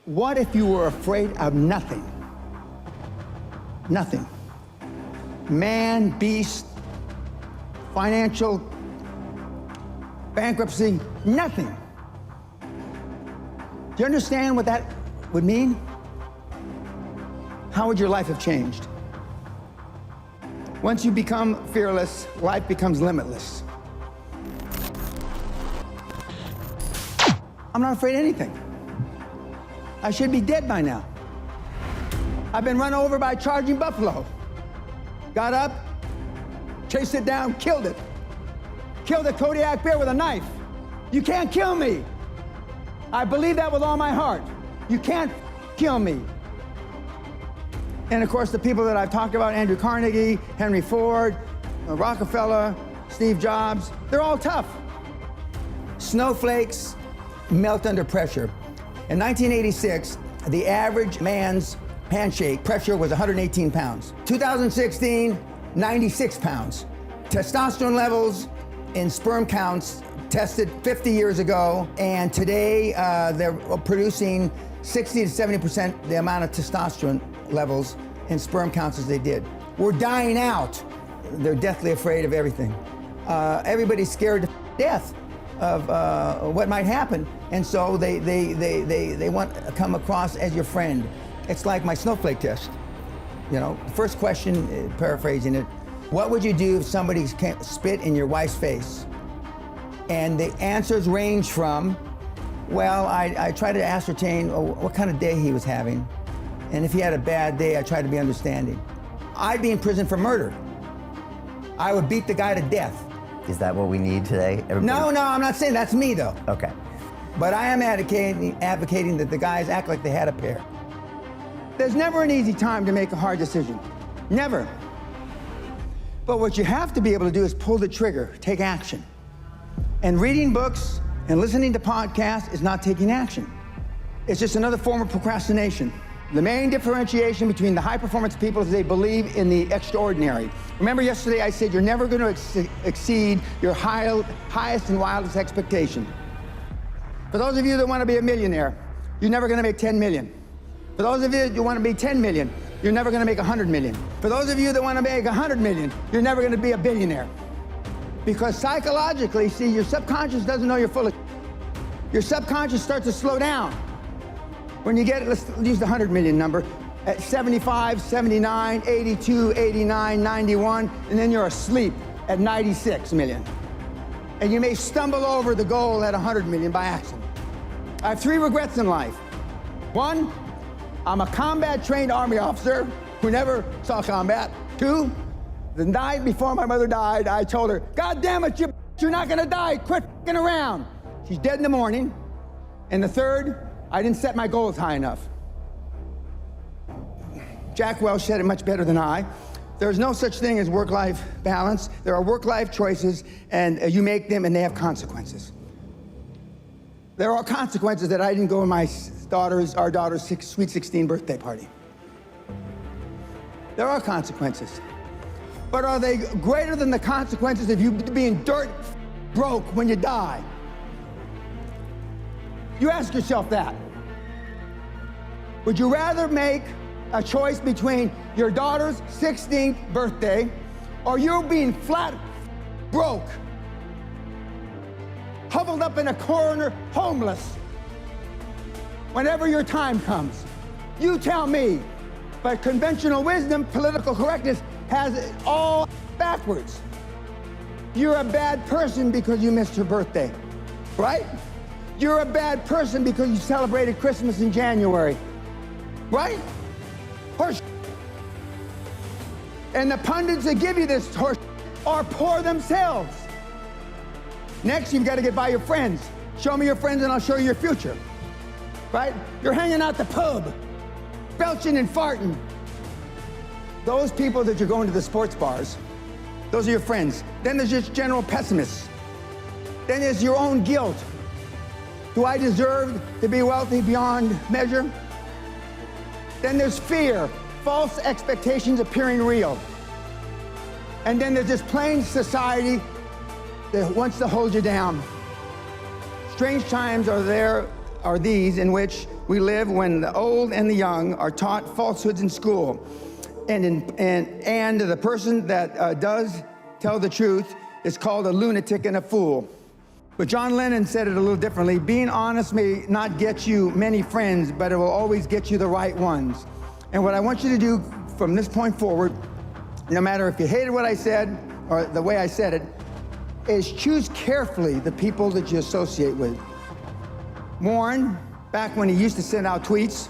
What if you were afraid of nothing? Nothing. Man, beast, financial, bankruptcy, nothing. Do you understand what that would mean? How would your life have changed? Once you become fearless, life becomes limitless. I'm not afraid of anything. I should be dead by now. I've been run over by a charging buffalo. Got up, chased it down, killed it. Killed a Kodiak bear with a knife. You can't kill me. I believe that with all my heart. You can't kill me. And of course, the people that I've talked about, Andrew Carnegie, Henry Ford, Rockefeller, Steve Jobs, they're all tough. Snowflakes melt under pressure. In 1986, the average man's handshake pressure was 118 pounds. 2016, 96 pounds. Testosterone levels in sperm counts tested 50 years ago, and today they're producing 60 to 70% the amount of testosterone levels in sperm counts as they did. We're dying out. They're deathly afraid of everything. Everybody's scared to death of what might happen, and so they want to come across as your friend. It's like my snowflake test. You know, the first question, paraphrasing it, what would you do if somebody spit in your wife's face? And the answers range from, well, I try to ascertain what kind of day he was having. And if he had a bad day, I try to be understanding. I'd be in prison for murder. I would beat the guy to death. Is that what we need today? No, I'm not saying that's me, though. Okay. But I am advocating that the guys act like they had a pair. There's never an easy time to make a hard decision. Never. But what you have to be able to do is pull the trigger, take action. And reading books and listening to podcasts is not taking action. It's just another form of procrastination. The main differentiation between the high-performance people is they believe in the extraordinary. Remember yesterday I said you're never going to exceed your highest and wildest expectation. For those of you that want to be a millionaire, you're never going to make 10 million. For those of you that want to be 10 million, you're never going to make 100 million. For those of you that want to make 100 million, you're never going to be a billionaire. Because psychologically, see, your subconscious doesn't know you're full of Your subconscious starts to slow down. When you get, let's use the 100 million number, at 75, 79, 82, 89, 91, and then you're asleep at 96 million. And you may stumble over the goal at 100 million by accident. I have 3 regrets in life. 1, I'm a combat-trained Army officer who never saw combat. 2, the night before my mother died, I told her, God damn it, you're not gonna die, quit f***ing around. She's dead in the morning. And the 3rd, I didn't set my goals high enough. Jack Welch said it much better than I. There's no such thing as work-life balance. There are work-life choices, and you make them, and they have consequences. There are consequences that I didn't go to our daughter's sweet 16 birthday party. There are consequences. But are they greater than the consequences of you being dirt broke when you die? You ask yourself that. Would you rather make a choice between your daughter's 16th birthday or you being flat broke, huddled up in a corner, homeless, whenever your time comes? You tell me. But conventional wisdom, political correctness, has it all backwards. You're a bad person because you missed her birthday, right? You're a bad person because you celebrated Christmas in January, right? Horse. And the pundits that give you this horse are poor themselves. Next, you've got to get by your friends. Show me your friends and I'll show you your future, right? You're hanging out the pub, belching and farting. Those people that you're going to the sports bars, those are your friends. Then there's just general pessimists. Then there's your own guilt. Do I deserve to be wealthy beyond measure? Then there's fear, false expectations appearing real. And then there's this plain society that wants to hold you down. Strange times are these in which we live when the old and the young are taught falsehoods in school. And the person that does tell the truth is called a lunatic and a fool. But John Lennon said it a little differently. Being honest may not get you many friends, but it will always get you the right ones. And what I want you to do from this point forward, no matter if you hated what I said or the way I said it, is choose carefully the people that you associate with. Warren, back when he used to send out tweets,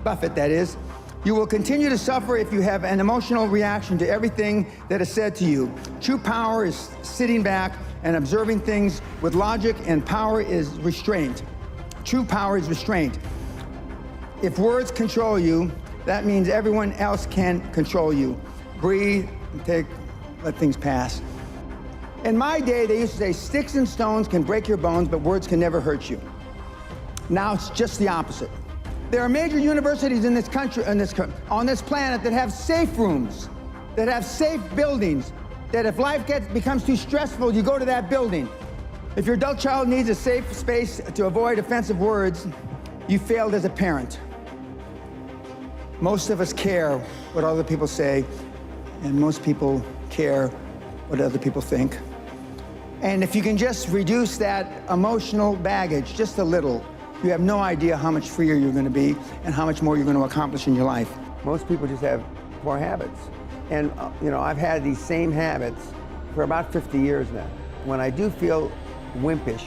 Buffett that is, you will continue to suffer if you have an emotional reaction to everything that is said to you. True power is sitting back and observing things with logic, and power is restraint. True power is restraint. If words control you, that means everyone else can control you. Breathe, and let things pass. In my day, they used to say, sticks and stones can break your bones, but words can never hurt you. Now it's just the opposite. There are major universities in this country, on this planet, that have safe rooms, that have safe buildings, that if life becomes too stressful, you go to that building. If your adult child needs a safe space to avoid offensive words, you failed as a parent. Most of us care what other people say, and most people care what other people think. And if you can just reduce that emotional baggage just a little, you have no idea how much freer you're going to be and how much more you're going to accomplish in your life. Most people just have poor habits. And, I've had these same habits for about 50 years now. When I do feel wimpish,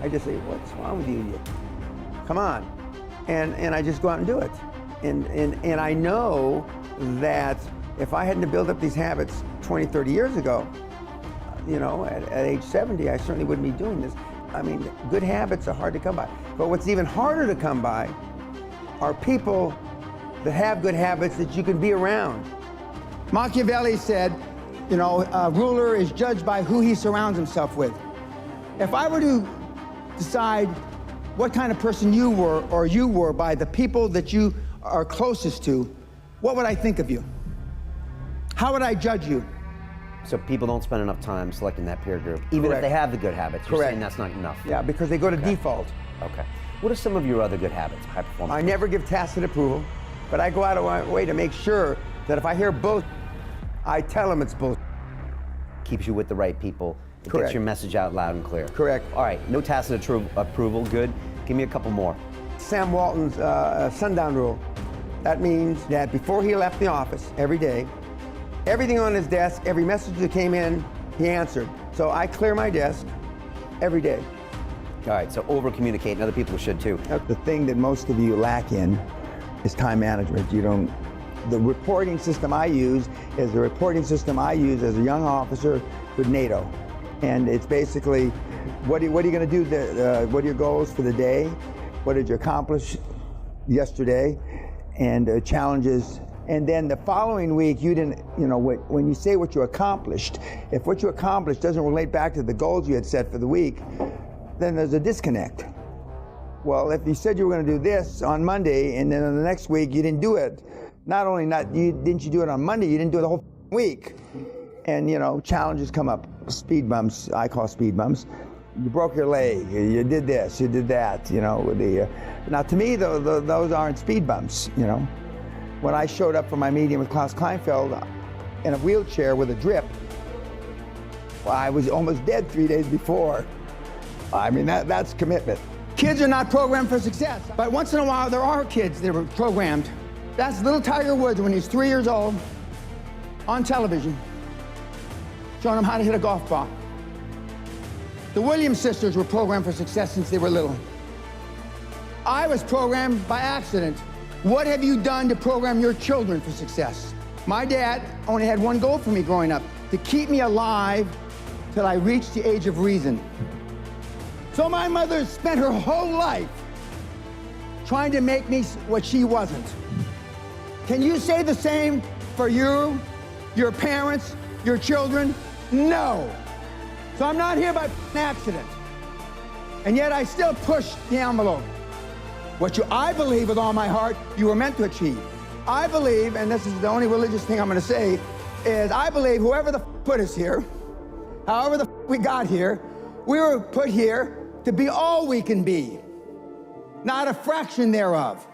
I just say, what's wrong with you? Come on. And I just go out and do it. And I know that if I hadn't built up these habits 20, 30 years ago, at age 70, I certainly wouldn't be doing this. I mean, good habits are hard to come by. But what's even harder to come by are people that have good habits that you can be around. Machiavelli said, a ruler is judged by who he surrounds himself with. If I were to decide what kind of person you were by the people that you are closest to, what would I think of you? How would I judge you? So people don't spend enough time selecting that peer group, even Correct. if they have the good habits. You're Correct. saying that's not enough. Yeah, because they go to default. Okay. What are some of your other good habits, high performance? I never give tacit approval, but I go out of my way to make sure that if I hear bull, I tell them it's bull. Keeps you with the right people. It Correct. gets your message out loud and clear. Correct. All right, no tacit approval, good. Give me a couple more. Sam Walton's sundown rule. That means that before he left the office every day, everything on his desk, every message that came in, he answered. So I clear my desk every day. All right, so over-communicate, and other people should too. The thing that most of you lack in is time management. The reporting system I use is the reporting system I use as a young officer with NATO. And it's basically, what are you going to do? What are your goals for the day? What did you accomplish yesterday? And challenges. And then the following week, you didn't, when you say what you accomplished, if what you accomplished doesn't relate back to the goals you had set for the week, then there's a disconnect. Well, if you said you were going to do this on Monday, and then on the next week you didn't do it, didn't you do it on Monday, you didn't do it the whole week. And challenges come up, speed bumps, I call speed bumps. You broke your leg, you did this, you did that, now to me, those aren't speed bumps, When I showed up for my meeting with Klaus Kleinfeld in a wheelchair with a drip, well, I was almost dead 3 days before. I mean, that's commitment. Kids are not programmed for success, but once in a while there are kids that are programmed. That's little Tiger Woods when he's 3 years old on television, showing him how to hit a golf ball. The Williams sisters were programmed for success since they were little. I was programmed by accident. What have you done to program your children for success? My dad only had one goal for me growing up, to keep me alive till I reached the age of reason. So my mother spent her whole life trying to make me what she wasn't. Can you say the same for you, your parents, your children? No. So I'm not here by accident. And yet I still push the envelope. I believe with all my heart, you were meant to achieve. I believe, and this is the only religious thing I'm going to say, is I believe whoever the put us here, however the we got here, we were put here to be all we can be. not a fraction thereof.